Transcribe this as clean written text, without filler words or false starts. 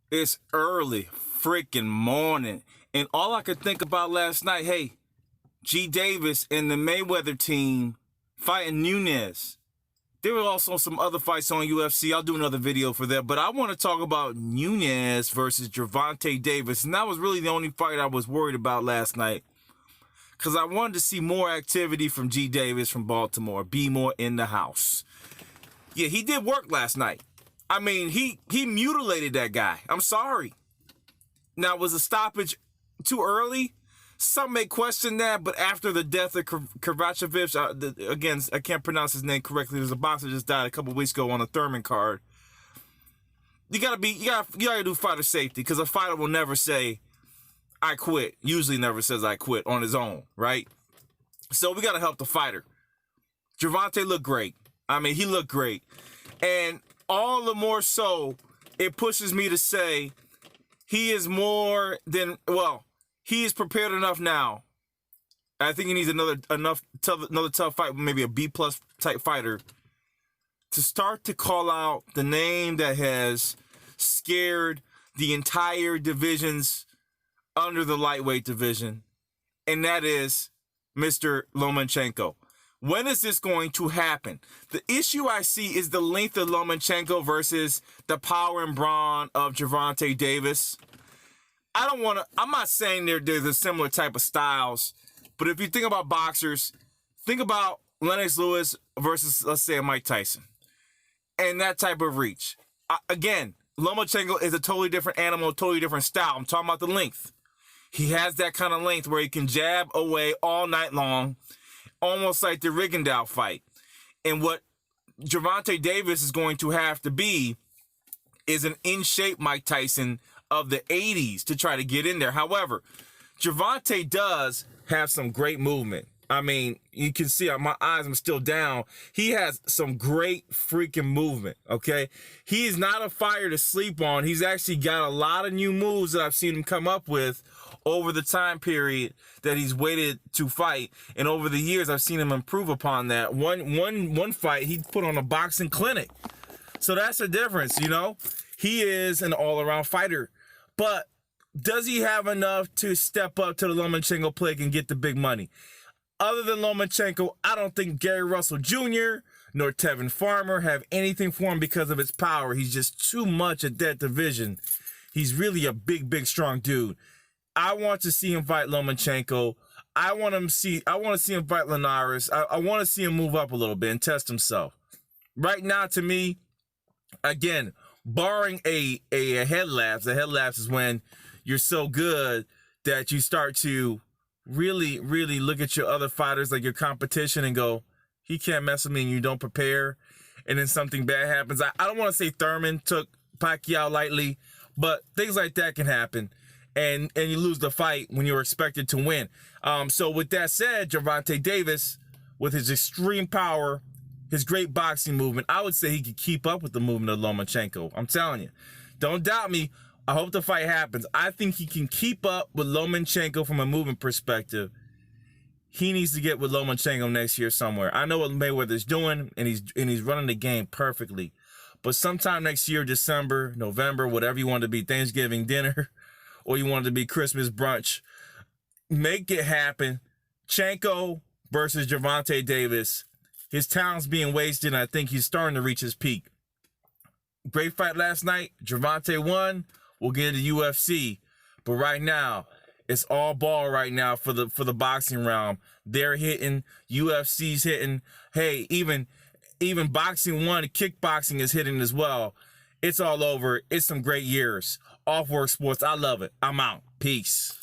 It's early freaking morning. And all I could think about last night, hey, G. Davis and the Mayweather team fighting Nunes. There were also some other fights on UFC. I'll do another video for that. But I want to talk about Nunes versus Gervontae Davis. And that was really the only fight I was worried about last night. Because I wanted to see more activity from G. Davis from Baltimore. Be more in the house. Yeah, he did work last night. I mean, he mutilated that guy. I'm sorry. Now, was a stoppage too early? Some may question that, but after the death of Kovacevic, again, I can't pronounce his name correctly. There's a boxer just died a couple weeks ago on a Thurman card. You gotta do fighter safety, because a fighter will never say, I quit. Usually never says I quit on his own, right? So we gotta help the fighter. Gervontae looked great. I mean, he looked great. And all the more so, it pushes me to say he is more than, well, he is prepared enough now. I think he needs another tough fight, maybe a B+ type fighter, to start to call out the name that has scared the entire divisions under the lightweight division, and that is Mr. Lomanchenko. When is this going to happen? The issue I see is the length of Lomanchenko versus the power and brawn of Gervontae Davis. I'm not saying there's a similar type of styles, but if you think about boxers, think about Lennox Lewis versus, let's say, a Mike Tyson, and that type of reach. Again, Lomachenko is a totally different animal, totally different style. I'm talking about the length. He has that kind of length where he can jab away all night long, almost like the Rigondeaux fight. And what Gervontae Davis is going to have to be is an in-shape Mike Tyson of the 80s to try to get in there. However, Gervontae does have some great movement. I mean, you can see my eyes, I'm still down. He has some great freaking movement, okay? He is not a fighter to sleep on. He's actually got a lot of new moves that I've seen him come up with over the time period that he's waited to fight. And over the years, I've seen him improve upon that. One fight, he put on a boxing clinic. So that's the difference, you know? He is an all-around fighter. But does he have enough to step up to the Lomachenko plate and get the big money? Other than Lomachenko, I don't think Gary Russell Jr. nor Tevin Farmer have anything for him because of his power. He's just too much at that division. He's really a big, strong dude. I want to see him fight Lomachenko. I want to see him fight Linares. I want to see him move up a little bit and test himself. Right now, to me, again, barring a head lapse. A head lapse is when you're so good that you start to really look at your other fighters, like your competition, and go, he can't mess with me, and you don't prepare, and then something bad happens. I don't want to say Thurman took Pacquiao lightly, but things like that can happen, and you lose the fight when you're expected to win. So with that said, Gervontae Davis, with his extreme power, his great boxing movement, I would say he could keep up with the movement of Lomachenko. I'm telling you. Don't doubt me. I hope the fight happens. I think he can keep up with Lomachenko from a movement perspective. He needs to get with Lomachenko next year somewhere. I know what Mayweather's doing, and he's running the game perfectly. But sometime next year, December, November, whatever you want it to be, Thanksgiving dinner, or you want it to be Christmas brunch, make it happen. Chenko versus Gervontae Davis. His talent's being wasted, and I think he's starting to reach his peak. Great fight last night. Gervontae won. We'll get into UFC. But right now, it's all ball right now for the boxing realm. They're hitting. UFC's hitting. Hey, even boxing one, kickboxing is hitting as well. It's all over. It's some great years. Off Work Sports. I love it. I'm out. Peace.